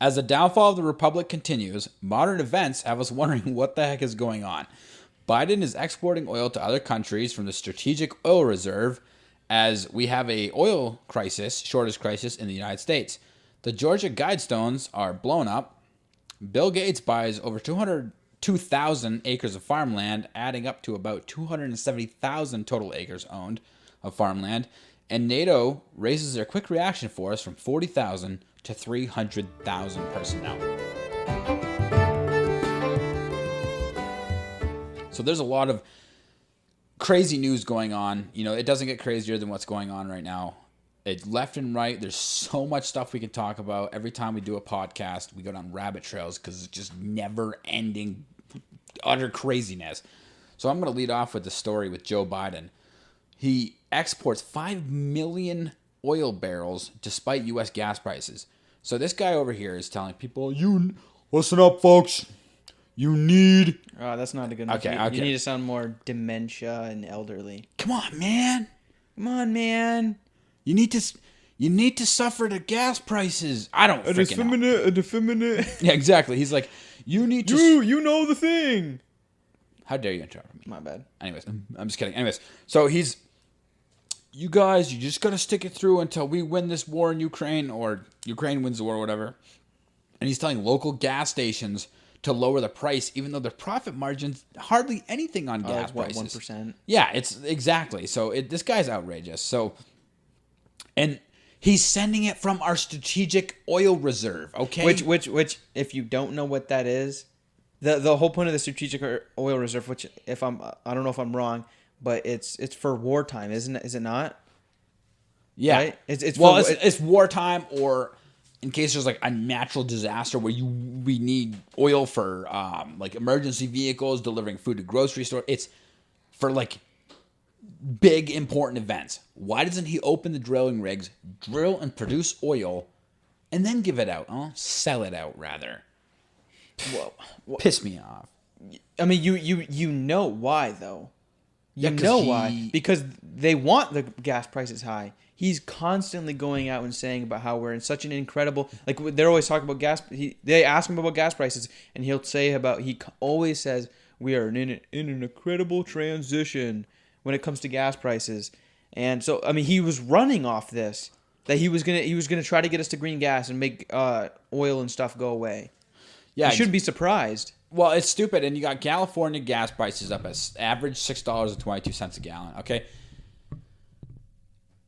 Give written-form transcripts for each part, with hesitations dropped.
As the downfall of the republic continues, modern events have us wondering what the heck is going on. Biden is exporting oil to other countries from the strategic oil reserve as we have a oil crisis, shortage crisis in the United States. The Georgia Guidestones are blown up. Bill Gates buys over 202,000 acres of farmland, adding up to about 270,000 total acres owned of farmland. And NATO raises their quick reaction force from 40,000 to 300,000 personnel. So there's a lot of crazy news going on. You know, it doesn't get crazier than what's going on right now. It's left and right. There's so much stuff we can talk about. Every time we do a podcast, we go down rabbit trails because it's just never-ending, utter craziness. So I'm going to lead off with the story with Joe Biden. He exports 5 million oil barrels despite U.S. gas prices. So this guy over here is telling people, "You listen up, folks. You need..." Oh, that's not a good enough. Okay. You need to sound more dementia and elderly. Come on, man. Come on, man. You need to suffer the gas prices. I don't freaking know. A effeminate. Yeah, exactly. He's like, you need to... You know the thing. How dare you interrupt me? My bad. Anyways, I'm just kidding. Anyways, so he's... You guys, you just got to stick it through until we win this war in Ukraine, or Ukraine wins the war or whatever. And he's telling local gas stations to lower the price, even though their profit margins hardly anything on gas prices. 1%? Yeah, it's exactly. So this guy's outrageous. So, and he's sending it from our strategic oil reserve. Okay, Which, if you don't know what that is, the whole point of the strategic oil reserve, which I don't know if I'm wrong, but it's for wartime, isn't it? Is it not? Yeah, right? It's wartime, or in case there's like a natural disaster where we need oil for like emergency vehicles delivering food to grocery store. It's for like big important events. Why doesn't he open the drilling rigs, drill and produce oil, and then give it out? Sell it out rather. Whoa. Piss me off. I mean, you know why though? Yeah, Why? Because they want the gas prices high. He's constantly going out and saying about how we're in such an incredible... Like, they're always talking about gas... They ask him about gas prices, and he'll say about... He always says, we are in an incredible transition when it comes to gas prices. And so, I mean, he was running off this. That he was gonna try to get us to green gas and make oil and stuff go away. Yeah, you shouldn't be surprised. Well, it's stupid, and you got California gas prices up as average $6.22 a gallon, okay?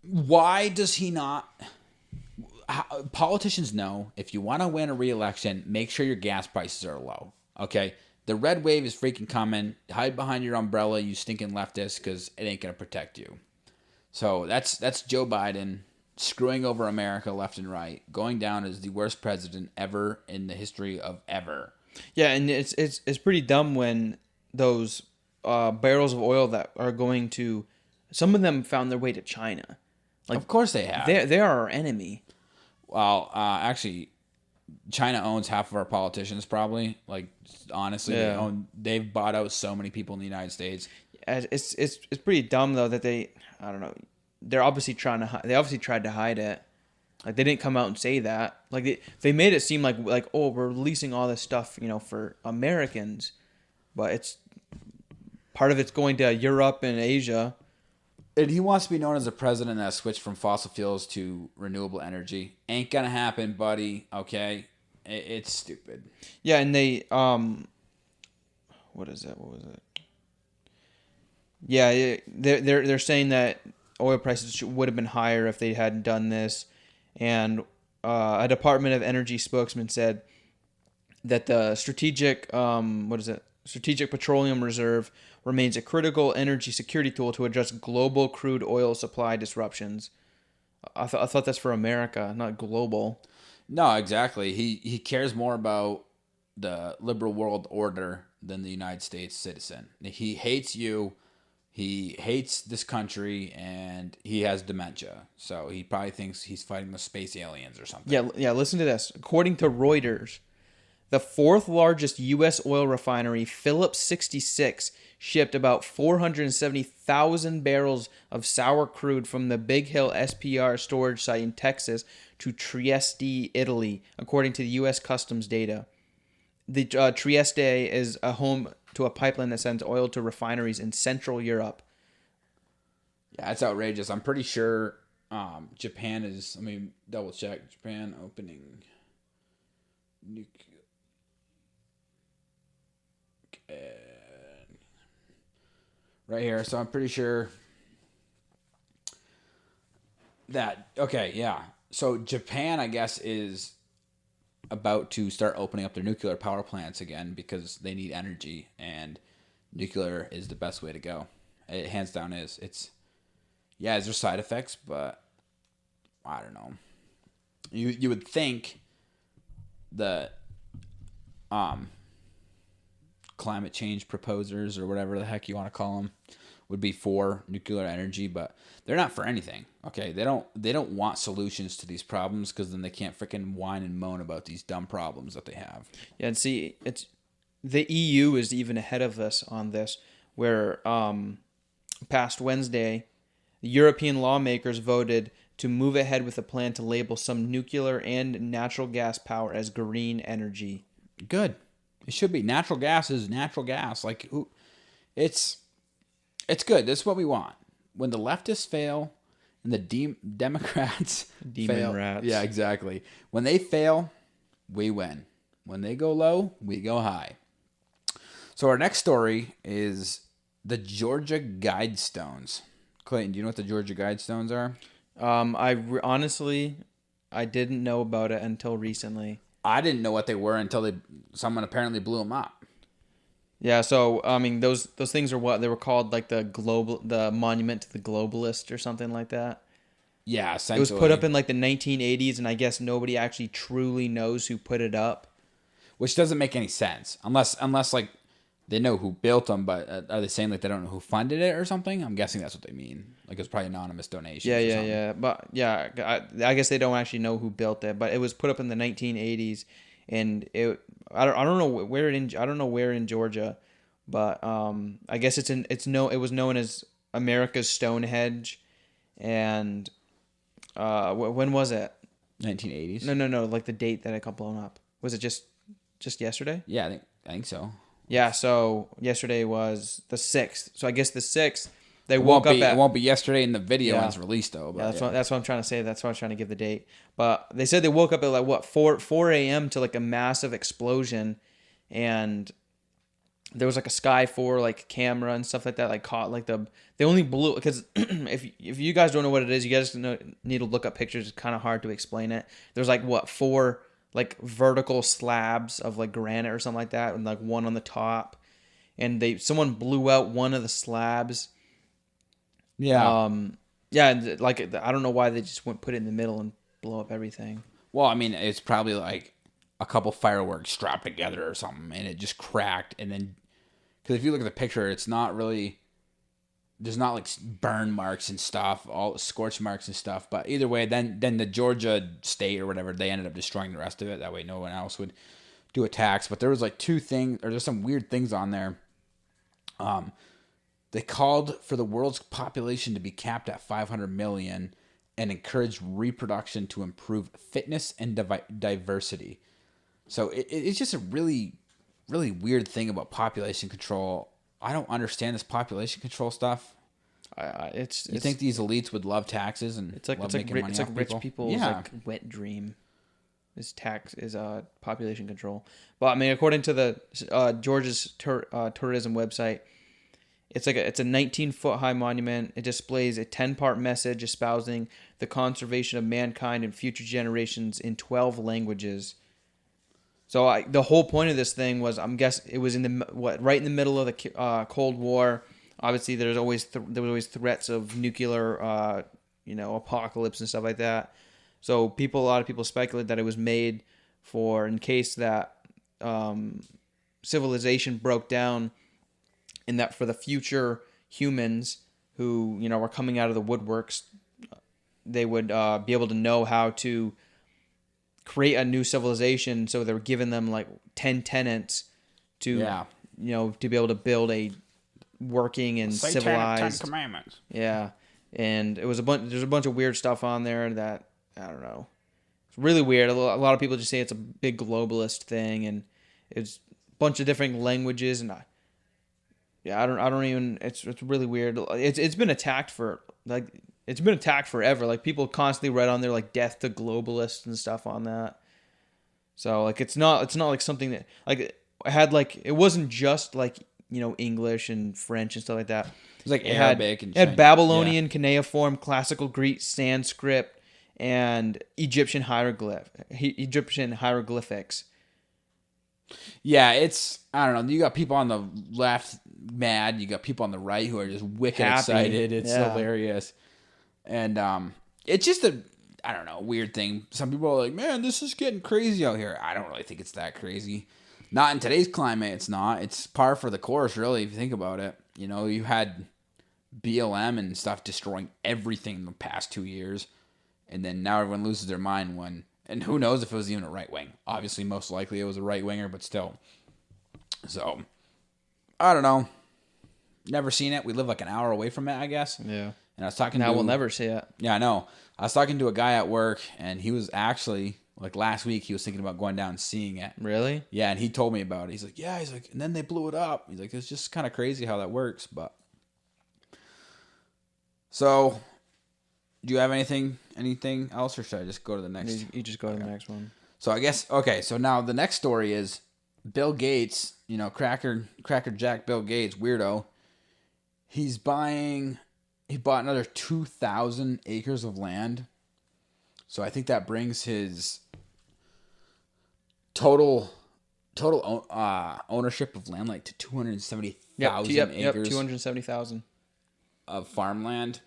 Why does he not... Politicians know if you want to win a re-election, make sure your gas prices are low, okay? The red wave is freaking coming. Hide behind your umbrella, you stinking leftist, because it ain't going to protect you. So that's Joe Biden screwing over America left and right, going down as the worst president ever in the history of ever. Yeah, and it's pretty dumb when those barrels of oil that are going to... Some of them found their way to China. Like, of course they have. They are our enemy. Well, actually, China owns half of our politicians probably. Like, honestly, Yeah. they've bought out so many people in the United States. It's pretty dumb though that they... I don't know. They're obviously they obviously tried to hide it. Like, they didn't come out and say that. Like, they made it seem like oh, we're releasing all this stuff, for Americans, but it's part of it's going to Europe and Asia. And he wants to be known as a president that switched from fossil fuels to renewable energy. Ain't gonna happen, buddy. Okay, it's stupid. Yeah, and they what is it? What was it? Yeah, they're saying that oil prices would have been higher if they hadn't done this. And a Department of Energy spokesman said that the strategic petroleum reserve remains a critical energy security tool to address global crude oil supply disruptions. I thought that's for America, not global. No, exactly. He cares more about the liberal world order than the United States citizen. He hates you. He hates this country, and he has dementia. So he probably thinks he's fighting with space aliens or something. Yeah. Listen to this. According to Reuters, the fourth largest U.S. oil refinery, Phillips 66, shipped about 470,000 barrels of sour crude from the Big Hill SPR storage site in Texas to Trieste, Italy, according to the U.S. Customs data. The Trieste is a home to a pipeline that sends oil to refineries in Central Europe. Yeah, it's outrageous. I'm pretty sure Japan is. Let me double check. Japan opening right here. So I'm pretty sure that. Okay, yeah. So Japan, I guess, is about to start opening up their nuclear power plants again because they need energy, and nuclear is the best way to go. It hands down is. It's yeah, is there side effects, but I don't know. You would think the climate change proposers or whatever the heck you want to call them would be for nuclear energy, but they're not for anything. Okay, they don't want solutions to these problems because then they can't freaking whine and moan about these dumb problems that they have. Yeah, and see, it's the EU is even ahead of us on this, where past Wednesday, the European lawmakers voted to move ahead with a plan to label some nuclear and natural gas power as green energy. Good. It should be. Natural gas is natural gas. Like, it's good. This is what we want. When the leftists fail and the Democrats fail. Rats. Yeah, exactly. When they fail, we win. When they go low, we go high. So our next story is the Georgia Guidestones. Clayton, do you know what the Georgia Guidestones are? Honestly, I didn't know about it until recently. I didn't know what they were until someone apparently blew them up. Yeah, so I mean, those things are what they were called, like the monument to the globalist or something like that. Yeah, essentially. It was put up in like the 1980s, and I guess nobody actually truly knows who put it up. Which doesn't make any sense unless like they know who built them, but are they saying like they don't know who funded it or something? I'm guessing that's what they mean. Like it's probably anonymous donations. Yeah. But yeah, I guess they don't actually know who built it, but it was put up in the 1980s, and I don't know where in Georgia, but I guess it was known as America's Stonehenge, and when was it? 1980s. No, like the date that it got blown up. Was it just yesterday? Yeah, I think so. Yeah, so yesterday was the 6th. So I guess the 6th, they woke up at... It won't be yesterday in the video when it's released, though. But that's what I'm trying to say. That's why I'm trying to give the date. But they said they woke up at like, what, 4 a.m. to like a massive explosion. And there was like a Sky 4 like camera and stuff like that. Like caught like they only blew... Because if you guys don't know what it is, you guys need to look up pictures. It's kind of hard to explain it. There's like, what, 4... like vertical slabs of like granite or something like that, and like one on the top, and someone blew out one of the slabs. Yeah. And like I don't know why they just wouldn't put it in the middle and blow up everything. Well, I mean, it's probably like a couple fireworks strapped together or something, and it just cracked, and then because if you look at the picture, it's not really. There's not like burn marks and stuff, all scorch marks and stuff. But either way, then the Georgia state or whatever, they ended up destroying the rest of it. That way no one else would do attacks. But there was like there's some weird things on there. They called for the world's population to be capped at 500 million and encouraged reproduction to improve fitness and diversity. So it's just a really, really weird thing about population control. I don't understand this population control stuff. You think these elites would love taxes and making money off rich people's like wet dream. Is population control. But I mean, according to the Georgia's tourism website, it's a 19-foot high monument. It displays a 10-part message espousing the conservation of mankind and future generations in 12 languages. So the whole point of this thing was, I'm guessing it was right in the middle of the Cold War. Obviously, there was always threats of nuclear, apocalypse and stuff like that. So a lot of people speculate that it was made in case that civilization broke down, and that for the future humans who were coming out of the woodworks, they would be able to know how to create a new civilization. So they were giving them like 10 tenets to to be able to build a working and civilized 10 commandments. Yeah. And it was there's a bunch of weird stuff on there that I don't know. It's really weird. A lot of people just say it's a big globalist thing, and it's a bunch of different languages, and I don't even. It's really weird. It's been attacked for like it's been attacked forever. Like people constantly write on there like "death to globalists" and stuff on that. So like it's not like something that like it had like it wasn't just like English and French and stuff like that. It was like It Arabic and it had Chinese. Babylonian, cuneiform, classical Greek, Sanskrit, and Egyptian hieroglyphics. Yeah, it's I don't know. You got people on the left mad. You got people on the right who are just wicked Happy. excited. It's Yeah. hilarious, and it's just a I don't know weird thing. Some people are like, "Man, this is getting crazy out here." I don't really think it's that crazy. Not in today's climate. It's not. It's par for the course, really. If you think about it, you had BLM and stuff destroying everything in the past 2 years, and then now everyone loses their mind when. And who knows if it was even a right wing. Obviously, most likely it was a right winger, but still. So, I don't know. Never seen it. We live like an hour away from it, I guess. Yeah. And I was talking Now we'll never see it. Yeah, I know. I was talking to a guy at work, and he was actually, like last week, he was thinking about going down and seeing it. Really? Yeah, and he told me about it. He's like, and then they blew it up. He's like, it's just kind of crazy how that works, but. So, do you have anything else, or should I just go to the next? You just go to the next one. So I guess so now the next story is Bill Gates, Cracker Jack Bill Gates, weirdo. He bought another 2,000 acres of land. So I think that brings his total ownership of land like to 270,000 acres. Yep, 270,000. Of farmland.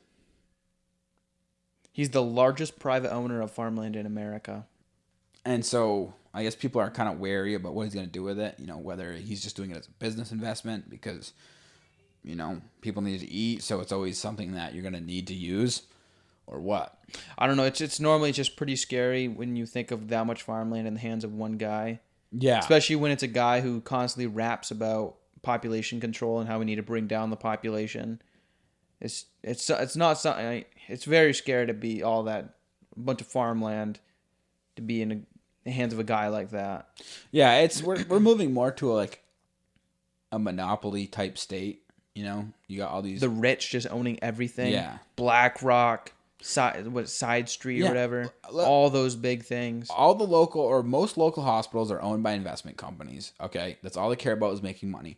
He's the largest private owner of farmland in America. And so I guess people are kind of wary about what he's going to do with it. Whether he's just doing it as a business investment because, people need to eat. So it's always something that you're going to need to use or what. I don't know. It's normally just pretty scary when you think of that much farmland in the hands of one guy. Yeah. Especially when it's a guy who constantly raps about population control and how we need to bring down the population. It's not something. It's very scary to be all that bunch of farmland to be in the hands of a guy like that. Yeah, we're moving more to a monopoly type state. You got all these the rich just owning everything. Yeah, BlackRock, Side Street or whatever. All those big things. All the local or most local hospitals are owned by investment companies. Okay, that's all they care about is making money.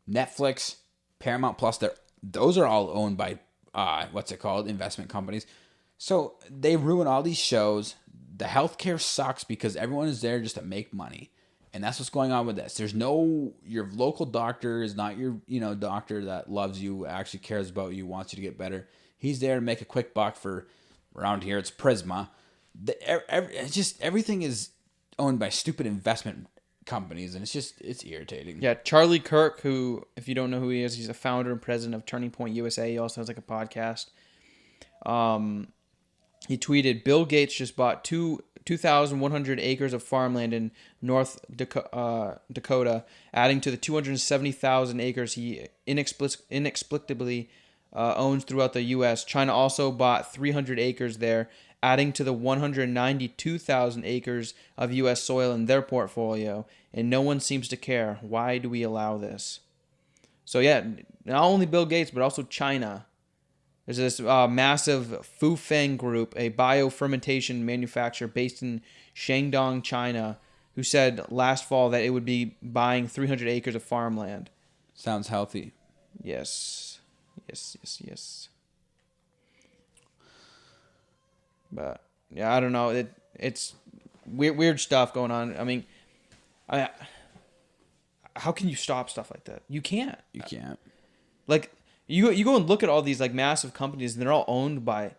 Netflix, Paramount Plus, those are all owned by investment companies. So they ruin all these shows. The healthcare sucks because everyone is there just to make money. And that's what's going on with this. Your local doctor is not your, doctor that loves you, actually cares about you, wants you to get better. He's there to make a quick buck for, around here, it's Prisma. Everything is owned by stupid investment companies, and it's irritating. Yeah, Charlie Kirk, who, if you don't know who he is, he's a founder and president of Turning Point USA. He also has a podcast. He tweeted, Bill Gates just bought 2,100 acres of farmland in North Dakota, adding to the 270,000 acres he inexplicably owns throughout the U.S. China also bought 300 acres there, adding to the 192,000 acres of U.S. soil in their portfolio, and no one seems to care. Why do we allow this? So yeah, not only Bill Gates, but also China. There's this massive Fufeng Group, a biofermentation manufacturer based in Shandong, China, who said last fall that it would be buying 300 acres of farmland. Sounds healthy. Yes. But yeah, I don't know. It's weird stuff going on. I mean, how can you stop stuff like that? You can't. You can't. Like you go and look at all these massive companies, and they're all owned by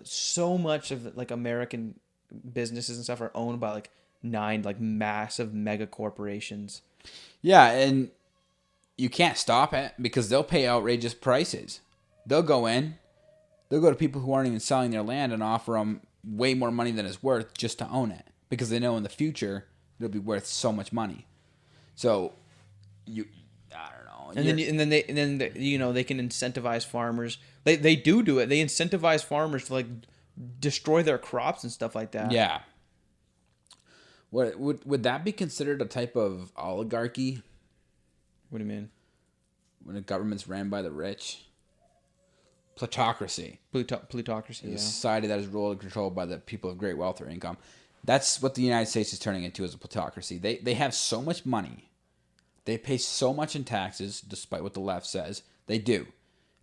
so much of American businesses and stuff are owned by 9 massive mega corporations. Yeah, and you can't stop it because they'll pay outrageous prices. They'll go to people who aren't even selling their land and offer them way more money than it's worth just to own it because they know in the future it'll be worth so much money. So I don't know. And then they can incentivize farmers. They do it. They incentivize farmers to destroy their crops and stuff like that. Yeah. What would that be considered a type of oligarchy? What do you mean? When a government's ran by the rich? Plutocracy. Plutocracy, A society that is ruled and controlled by the people of great wealth or income. That's what the United States is turning into, as a plutocracy. They have so much money. They pay so much in taxes, despite what the left says. They do.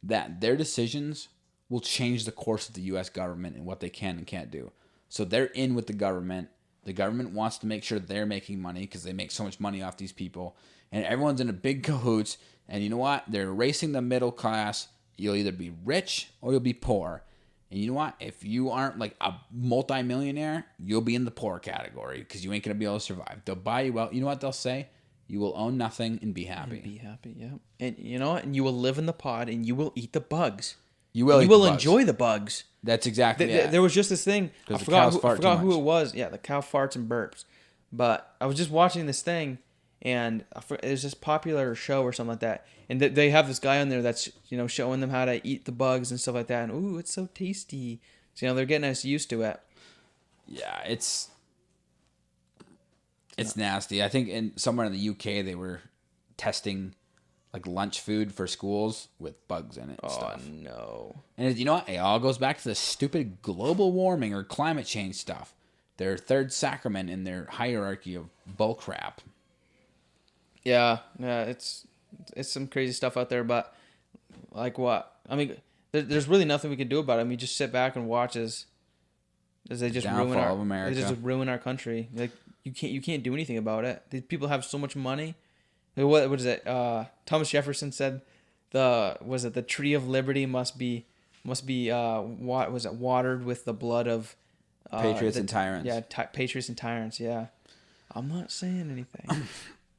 That their decisions will change the course of the U.S. government and what they can and can't do. So they're in with the government. The government wants to make sure they're making money because they make so much money off these people. And everyone's in a big cahoots. And you know what? They're erasing the middle class. You'll either be rich or you'll be poor. And you know what? If you aren't like a multimillionaire, you'll be in the poor category because you ain't going to be able to survive. They'll buy you out. You know what they'll say? You will own nothing and be happy. And be happy, yeah. And you know what? And you will live in the pod and you will eat the bugs. You will enjoy the bugs. That's exactly it. There was just this thing. I forgot who it was. Yeah, the cow farts and burps. But I was just watching this thing, and there's this popular show or something like that. And they have this guy on there that's, showing them how to eat the bugs and stuff like that. And, ooh, it's so tasty. So, they're getting us used to it. Yeah, it's nasty. I think somewhere in the UK they were testing like lunch food for schools with bugs in it and stuff. Oh, no. And you know what? It all goes back to the stupid global warming or climate change stuff. Their third sacrament in their hierarchy of bullcrap. Yeah, it's some crazy stuff out there, but like what? I mean, there's really nothing we can do about it. I mean, just sit back and watch as they just ruin our country. Like you can't do anything about it. These people have so much money. What is it? Thomas Jefferson said the tree of liberty must be watered with the blood of patriots and tyrants. Yeah, patriots and tyrants. Yeah, I'm not saying anything.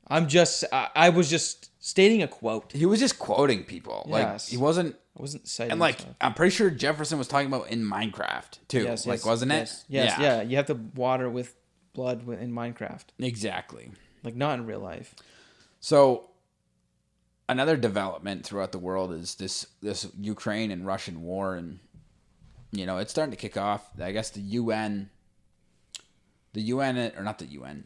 I was just stating a quote. He was just quoting people. Like yes. he wasn't. I wasn't citing. And like I'm pretty sure Jefferson was talking about in Minecraft too. Yes, wasn't it? Yes. Yeah. You have to water with blood in Minecraft. Exactly. Like not in real life. So, another development throughout the world is this Ukraine and Russian war, and it's starting to kick off. I guess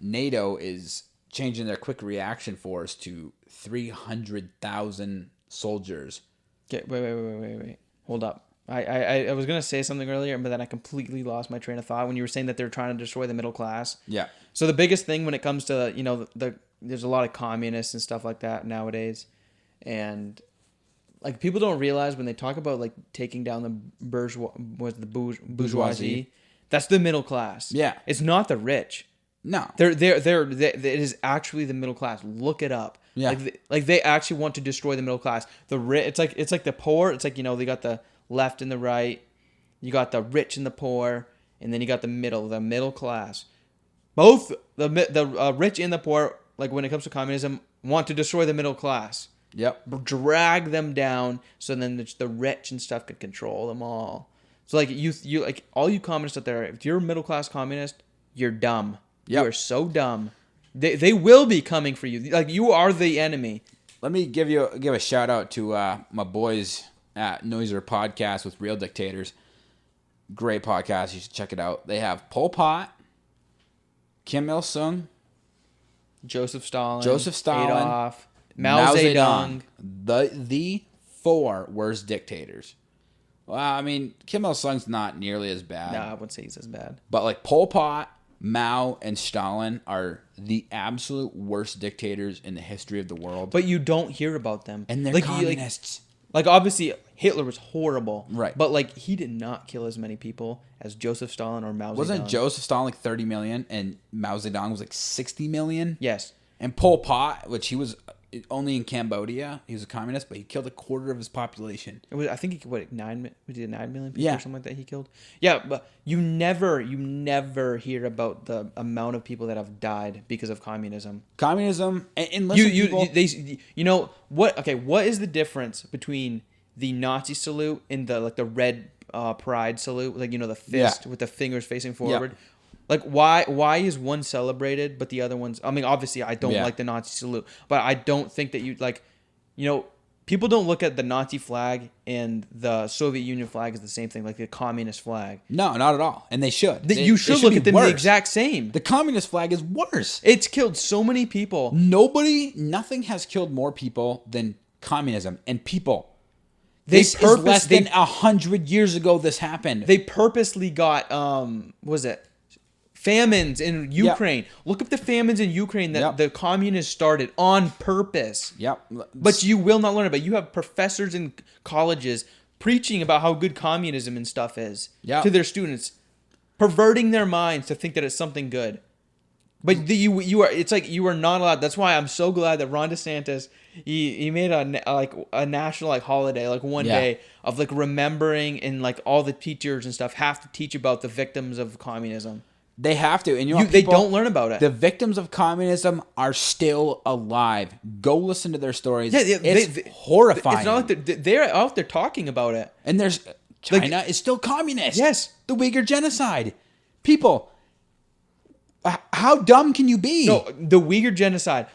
NATO is changing their quick reaction force to 300,000 soldiers. Okay, wait. Hold up. I was gonna say something earlier, but then I completely lost my train of thought when you were saying that they're trying to destroy the middle class. Yeah. So the biggest thing when it comes to there's a lot of communists and stuff like that nowadays, and like people don't realize when they talk about like taking down the bourgeoisie, that's the middle class. Yeah, it's not the rich. No, it is actually the middle class. Look it up. Yeah, like they actually want to destroy the middle class. The rich, it's like the poor. It's like they got the left and the right. You got the rich and the poor, and then you got the middle class. Both the rich and the poor, like when it comes to communism, want to destroy the middle class. Yep. Drag them down so then the rich and stuff could control them all. So like you like all you communists out there, if you're a middle class communist, you're dumb. Yep. You are so dumb. They will be coming for you. Like you are the enemy. Let me give a shout out to my boys at Noiser Podcast with Real Dictators. Great podcast. You should check it out. They have Pol Pot, Kim Il Sung, Joseph Stalin, Adolf, Mao Zedong. The four worst dictators. Well, I mean, Kim Il Sung's not nearly as bad. No, I wouldn't say he's as bad. But like Pol Pot, Mao, and Stalin are the absolute worst dictators in the history of the world. But you don't hear about them. And they're communists. Like obviously Hitler was horrible. Right. But like he did not kill as many people as Joseph Stalin or Mao Zedong. Wasn't Joseph Stalin like 30 million and Mao Zedong was like 60 million? Yes. And Pol Pot, which he was only in Cambodia, he was a communist, but he killed a quarter of his population. It was, I think he killed 9 million people or something like that he killed. Yeah, but you never hear about the amount of people that have died because of communism. Communism, and listen, what is the difference between the Nazi salute and the red pride salute, like the fist with the fingers facing forward? Yeah. Like why is one celebrated but the other one's? I mean, obviously I don't like the Nazi salute, but I don't think that people don't look at the Nazi flag and the Soviet Union flag as the same thing, like the communist flag. No, not at all. And they should. You should look at them worse. the exact same. The communist flag is worse. It's killed so many people. Nothing has killed more people than communism. And people, this is less than 100 years ago this happened. They purposely got, famines in Ukraine. Yep. Look up the famines in Ukraine that the communists started on purpose. Yep. But you will not learn about it. You have professors in colleges preaching about how good communism and stuff is to their students, perverting their minds to think that it's something good. But it's like you are not allowed. That's why I'm so glad that Ron DeSantis he made a national holiday one day of remembering, and all the teachers and stuff have to teach about the victims of communism. They have to, and they don't learn about it. The victims of communism are still alive. Go listen to their stories. It's horrifying. It's not like they're out there talking about it. And China is still communist. Yes, the Uyghur genocide. People, how dumb can you be? No, the Uyghur genocide.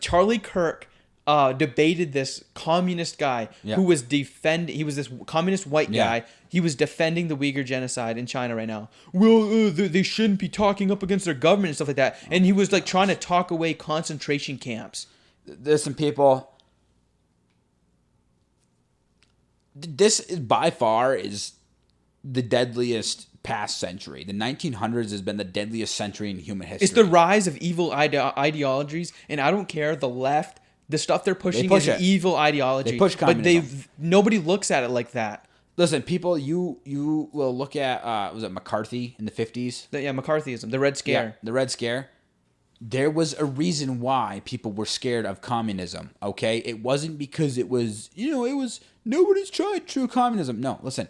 Charlie Kirk debated this communist guy who was defending. He was this communist white guy. He was defending the Uyghur genocide in China right now. Well, they shouldn't be talking up against their government and stuff like that. And he was trying to talk away concentration camps. There's some people. This is by far is the deadliest past century. The 1900s has been the deadliest century in human history. It's the rise of evil ideologies, and I don't care the left. The stuff they're pushing is evil ideology. They push communism. But nobody looks at it like that. Listen, people, you will look at, was it McCarthy in the 50s? McCarthyism, the Red Scare. Yeah, the Red Scare. There was a reason why people were scared of communism, okay? It wasn't because it was nobody's tried true communism. No, listen,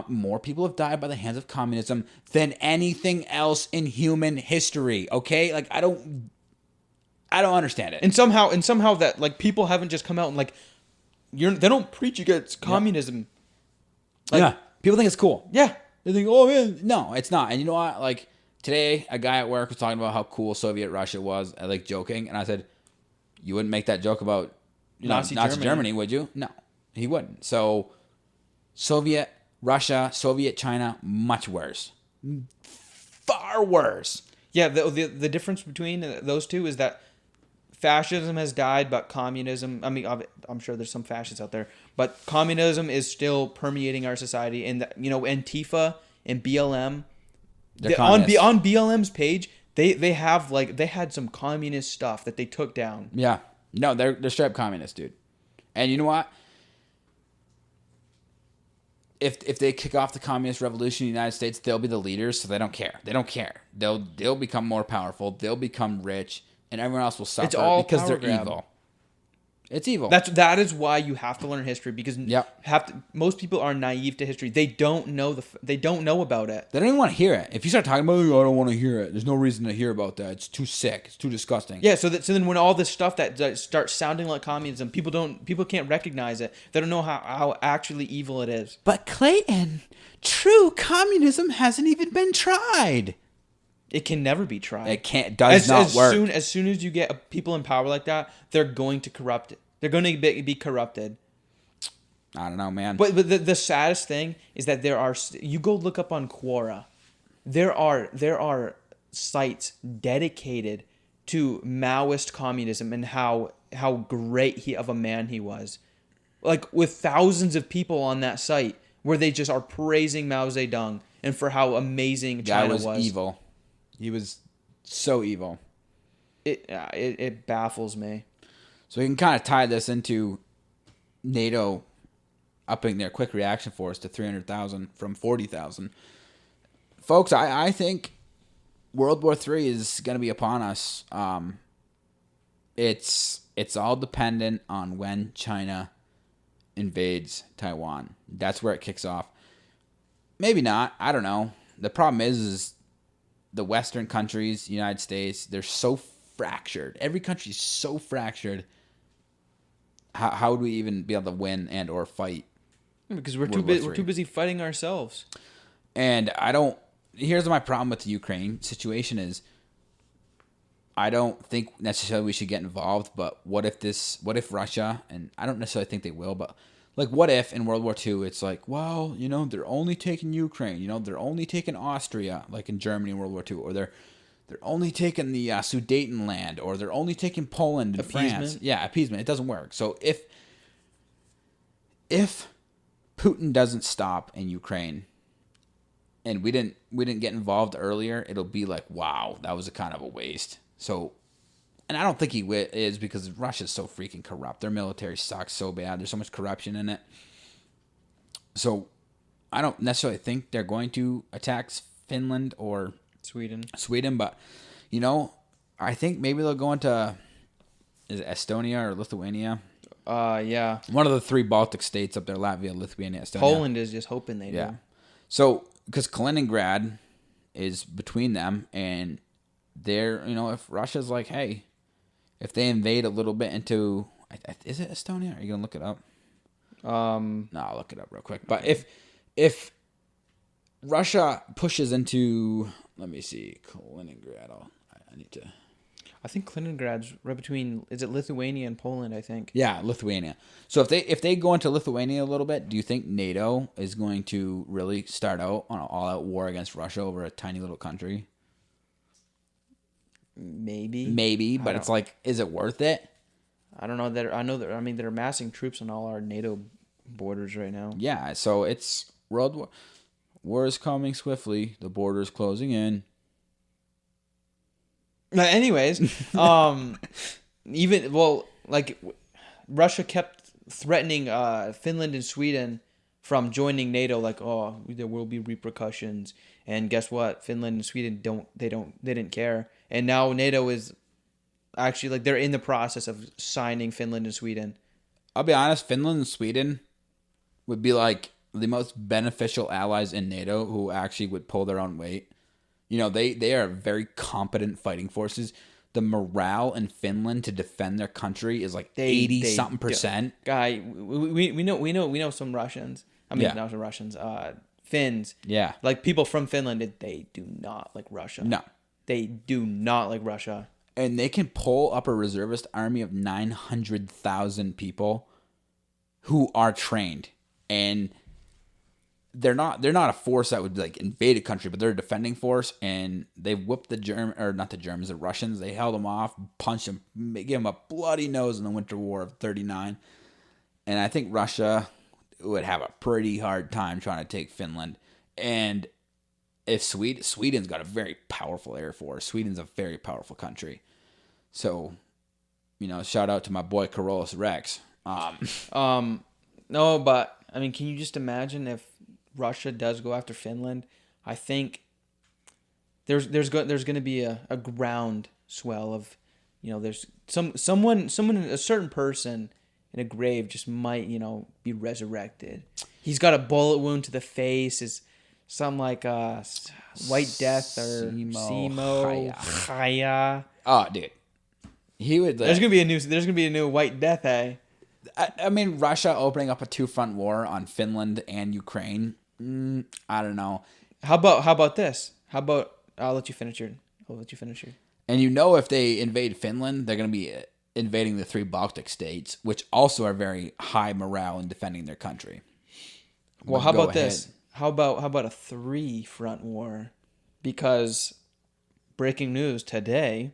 more people have died by the hands of communism than anything else in human history, okay? I don't understand it. And somehow that people haven't just come out and they don't preach against communism. People think it's cool. Yeah. They think, oh man, no, it's not. And you know what? Today, a guy at work was talking about how cool Soviet Russia was, joking, and I said, you wouldn't make that joke about Nazi Germany, would you? No, he wouldn't. So, Soviet Russia, Soviet China, much worse. Far worse. Yeah, the difference between those two is that fascism has died, but communism, I'm sure there's some fascists out there, but communism is still permeating our society. And, Antifa and BLM, on BLM's page, they had some communist stuff that they took down. Yeah. No, they're straight up communists, dude. And you know what? If they kick off the communist revolution in the United States, they'll be the leaders, so they don't care. They don't care. They'll become more powerful. They'll become rich. And everyone else will suffer because they're evil. It's evil. That is why you have to learn history, because most people are naive to history. They don't know they don't know about it. They don't even want to hear it. If you start talking about it, I don't want to hear it. There's no reason to hear about that. It's too sick. It's too disgusting. Yeah. So then when all this stuff that starts sounding like communism, people can't recognize it. They don't know how actually evil it is. But Clayton, true communism hasn't even been tried. It can never be tried. It does not work. As soon as you get people in power like that, they're going to corrupt it. They're going to be corrupted. I don't know, man. But the saddest thing is that you go look up on Quora. There are sites dedicated to Maoist communism and how great of a man he was. With thousands of people on that site where they just are praising Mao Zedong and for how amazing China was. Guy was evil. He was so evil. It baffles me. So we can kind of tie this into NATO upping their quick reaction force to 300,000 from 40,000. Folks, I think World War III is going to be upon us. It's all dependent on when China invades Taiwan. That's where it kicks off. Maybe not. I don't know. The problem is the Western countries, United States, they're so fractured. Every country is so fractured. How would we even be able to win and or fight? Because we're too busy fighting ourselves. And here's my problem with the Ukraine situation is I don't think necessarily we should get involved, but what if Russia, and I don't necessarily think they will, but like what if in World War II it's like, well, they're only taking Ukraine, they're only taking Austria, like in Germany in World War II, or they're only taking the Sudetenland, or they're only taking Poland and France. Yeah, appeasement. It doesn't work. So if Putin doesn't stop in Ukraine, and we didn't get involved earlier, it'll be like, wow, that was a kind of a waste. So, and I don't think he is, because Russia's so freaking corrupt. Their military sucks so bad. There's so much corruption in it. So, I don't necessarily think they're going to attack Finland or Sweden, but I think maybe they'll go into, is it Estonia or Lithuania? Yeah. One of the 3 Baltic states up there: Latvia, Lithuania, Estonia. Poland is just hoping they do. So, because Kaliningrad is between them, and they're, if Russia's like, hey, if they invade a little bit into, is it Estonia? Are you gonna look it up? No, I'll look it up real quick. But if Russia pushes into, let me see, Kaliningrad. I need to. I think Kaliningrad's right between, is it Lithuania and Poland, I think. Yeah, Lithuania. So if they go into Lithuania a little bit, do you think NATO is going to really start out on an all-out war against Russia over a tiny little country? Maybe, but it's like, is it worth it? I don't know. They're amassing troops on all our NATO borders right now. Yeah, so it's World War. War is coming swiftly. The border is closing in. Anyways, Russia kept threatening Finland and Sweden from joining NATO, like, oh, there will be repercussions. And guess what? Finland and Sweden didn't care. And now NATO is actually, like, they're in the process of signing Finland and Sweden. I'll be honest, Finland and Sweden would be like the most beneficial allies in NATO, who actually would pull their own weight. They are very competent fighting forces. The morale in Finland to defend their country is like 80-something%. Guy, we know some Russians. Not some Russians. Finns. Yeah. Like, people from Finland, they do not like Russia. No. They do not like Russia. And they can pull up a reservist army of 900,000 people who are trained, and they're not a force that would like invade a country, but they're a defending force, and they whipped the Russians. They held them off, punched them, gave them a bloody nose in the Winter War of 39. And I think Russia would have a pretty hard time trying to take Finland. And if Sweden's got a very powerful air force. Sweden's a very powerful country. So, shout out to my boy Carolus Rex. No, but can you just imagine if Russia does go after Finland? I think there's going to be a ground swell of, there's someone, a certain person in a grave just might, be resurrected. He's got a bullet wound to the face. Is some like White Death or Simo Chaya. Oh, dude, he would. There's gonna be a new White Death, eh? Russia opening up a 2-front war on Finland and Ukraine. I don't know. How about this? I'll let you finish your. And if they invade Finland, they're going to be invading the 3 Baltic states, which also are very high morale in defending their country. Well, how about this? How about a 3-front war? Because breaking news today,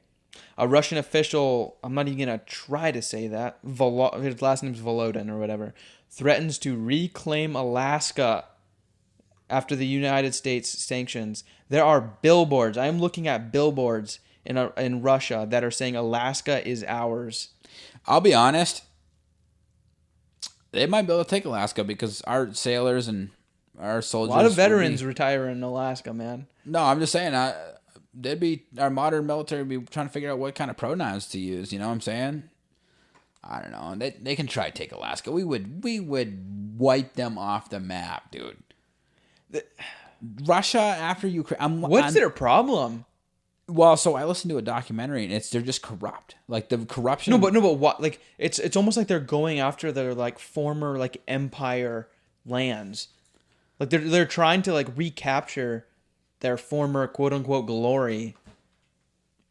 a Russian official, I'm not even going to try to say that, his last name's Volodin or whatever, threatens to reclaim Alaska after the United States sanctions. There are billboards. I am looking at billboards in Russia that are saying Alaska is ours. I'll be honest, they might be able to take Alaska because our sailors and our soldiers... A lot of veterans retire in Alaska, man. No, I'm just saying, our modern military would be trying to figure out what kind of pronouns to use, you know what I'm saying? I don't know. They can try to take Alaska. We would wipe them off the map, dude. Russia after Ukraine. What's their problem? Well, so I listened to a documentary, and they're just corrupt. Like the corruption. No, but what? Like it's almost like they're going after their like former like empire lands. Like they're trying to like recapture their former quote unquote glory.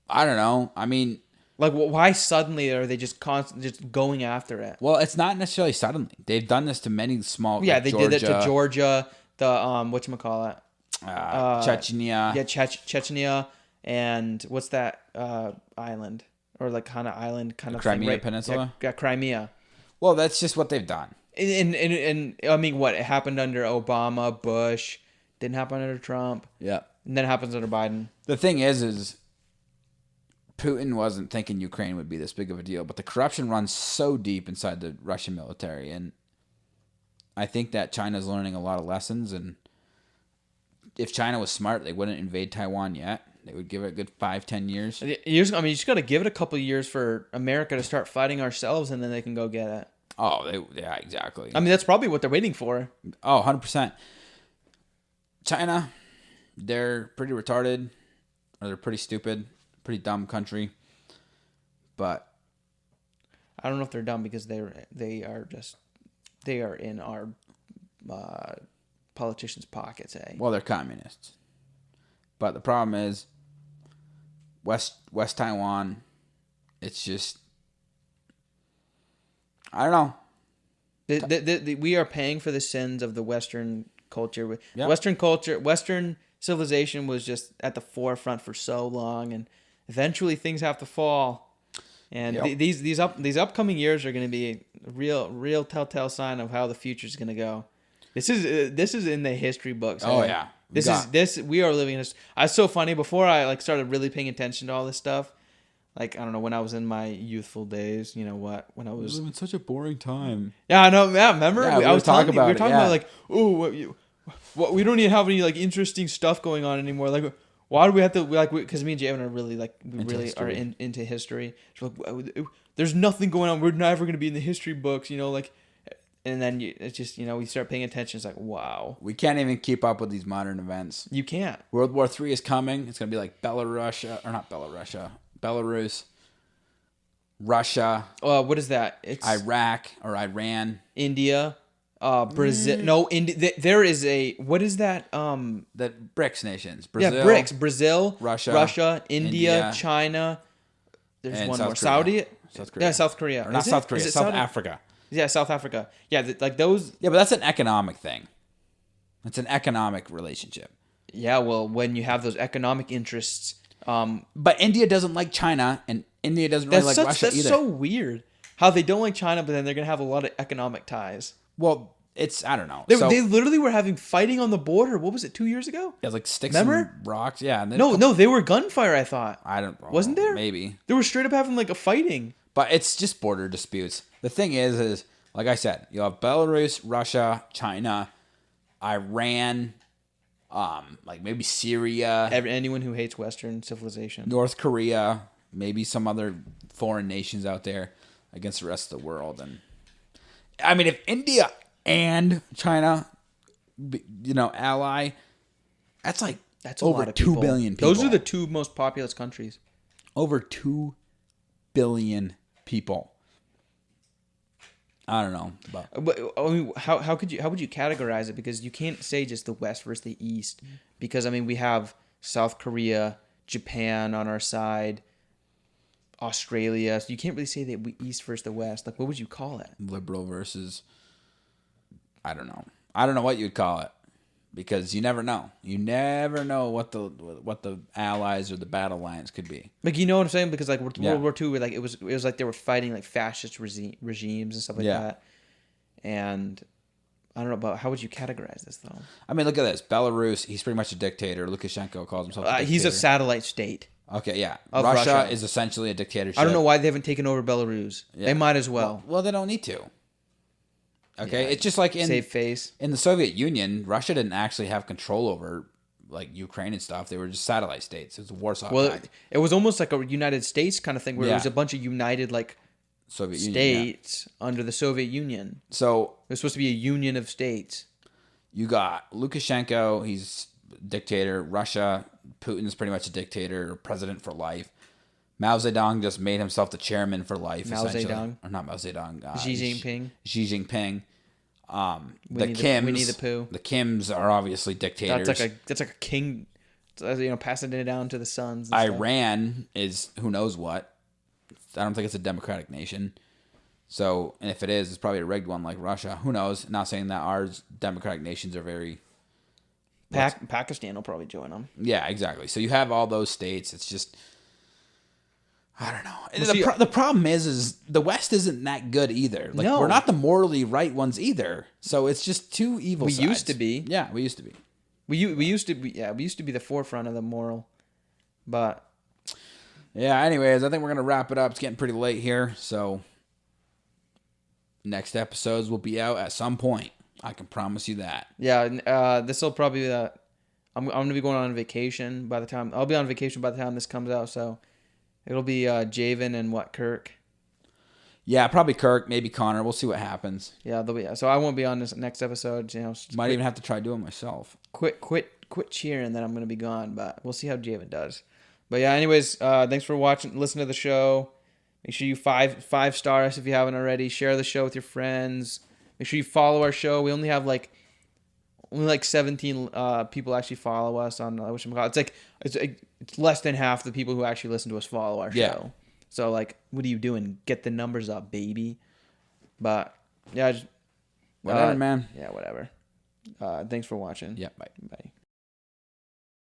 I don't know. I mean, Like, why suddenly are they just just going after it? well, it's not necessarily suddenly. They've done this to many small. Yeah, like they did it to Georgia, the whatchamacallit? Chechnya. Yeah, Chechnya, and what's that island or like kind of island kind of Crimea thing, right? Peninsula. Yeah, Crimea. Well, that's just what they've done. And I mean, what it happened under Obama, Bush, didn't happen under Trump, Yeah. and then it happens under Biden. The thing is Putin wasn't thinking Ukraine would be this big of a deal, but the corruption runs so deep inside the Russian military, and I think that China's learning a lot of lessons. And if China was smart, they wouldn't invade Taiwan yet. They would give it a good 5-10 years. You just got to give it a couple of years for America to start fighting ourselves, and then they can go get it. Oh, yeah, exactly. I mean, that's probably what they're waiting for. Oh, 100%. China, they're pretty retarded, or they're pretty stupid, pretty dumb country. But I don't know if they're dumb because they are in our politicians' pockets, eh? well, they're communists. But the problem is West Taiwan, it's just, I don't know. We are paying for the sins of the Western culture. Yep. Western civilization was just at the forefront for so long, and eventually things have to fall. And Yep. these upcoming years are going to be a real telltale sign of how the future is going to go. This is in the history books. Oh, hey. yeah. We are living in this. It's so funny. Before I started really paying attention to all this stuff, I don't know, when I was in my youthful days, when I was living such a boring time. Yeah, I know. Yeah, remember? Yeah, we I were was talking talking about we it, were talking yeah. about what we don't even have any interesting stuff going on anymore. Like, why do we have to because me and Javon are really are into history. So there's nothing going on. We're never going to be in the history books, and then it's just we start paying attention. It's like, wow, We can't even keep up with these modern events. you can't. World War III is coming. It's going to be like Belarus, Russia, What is that? It's Iraq or Iran. India, Brazil. No, India. There is what is that? The BRICS nations. Brazil, Yeah, BRICS. Brazil, Russia, India, India, China. There's and one South more. Korea. Saudi. South Korea. Yeah, South Korea. Or not Is it? South Korea, Is it South Saudi? Africa. Yeah, South Africa. Yeah, those. Yeah, but that's an economic thing. It's an economic relationship. Yeah, well, when you have those economic interests, But India doesn't like China, and India doesn't really like Russia that's either. so weird. How they don't like China, but then they're gonna have a lot of economic ties. Well, I don't know. They literally were having fighting on the border. What was it? 2 years ago? Yeah, like sticks Remember? and rocks. Yeah. And No, they were gunfire. I thought. I don't know. Wasn't there? Maybe. They were straight up having a fighting. But it's just border disputes. The thing is like I said, you have Belarus, Russia, China, Iran, maybe Syria, Anyone who hates Western civilization. North Korea, maybe some other foreign nations out there against the rest of the world. And I mean, if India and China, ally, that's a over lot of 2 people. billion people. Those are the two most populous countries. Over 2 billion people. I don't know. But I mean, how would you categorize it? Because you can't say just the West versus the East. Because we have South Korea, Japan on our side, Australia. So you can't really say that we East versus the West. What would you call it? Liberal versus, I don't know. I don't know what you'd call it, because you never know. You never know what the allies or the battle lines could be. You know what I'm saying? Because World Yeah. War II, it was like they were fighting fascist regimes and stuff like Yeah. that. And I don't know about how would you categorize this though. I mean, look at this. Belarus, he's pretty much a dictator. Lukashenko calls himself a dictator. He's a satellite state. Okay, yeah. Of Russia Russia. is essentially a dictatorship. I don't know why they haven't taken over Belarus. Yeah. They might as well. Well, they don't need to. Okay, Yeah, it's just like save face. in the Soviet Union, Russia didn't actually have control over Ukraine and stuff. They were just satellite states. It was a Warsaw Pact. It was almost like a United States kind of thing where it Yeah. was a bunch of united Soviet Union. states under the Soviet Union. So It was supposed to be a union of states. you got Lukashenko, he's a dictator. Russia, Putin's pretty much a dictator, or president for life. Mao Zedong just made himself the chairman for life. Mao essentially. Zedong? Or not Mao Zedong. Xi Jinping. Xi Jinping. The Winnie Kims. the Pooh. The Kims are obviously dictators. That's like a king. passing it down to the sons. And Iran is who knows what. I don't think it's a democratic nation. So, and if it is, it's probably a rigged one like Russia. Who knows? Not saying that our democratic nations are very... Pakistan will probably join them. Yeah, exactly. So you have all those states. It's just... I don't know. The problem is the West isn't that good either. Like, no. We're not the morally right ones either. So it's just two evil sides. We used to be. Yeah, we used to be. We used to be. Yeah, we used to be the forefront of the moral. But yeah. Anyways, I think we're gonna wrap it up. It's getting pretty late here, so next episodes will be out at some point. I can promise you that. Yeah. This will probably be I'm gonna be going on vacation by the time I'll be on vacation by the time this comes out. So it'll be Javen and Kirk. Yeah, probably Kirk, maybe Connor. We'll see what happens. Yeah, so I won't be on this next episode. Might even have to try doing myself. Quit cheering that I'm going to be gone, but we'll see how Javen does. But yeah, anyways, thanks for watching. Listen to the show. Make sure you five star us if you haven't already. Share the show with your friends. Make sure you follow our show. We only have like 17 people actually follow us on whatchamacallit. It's less than half the people who actually listen to us follow our show. So, what are you doing? Get the numbers up, baby. But, yeah. Whatever, man. Yeah, whatever. Thanks for watching. Yeah, bye.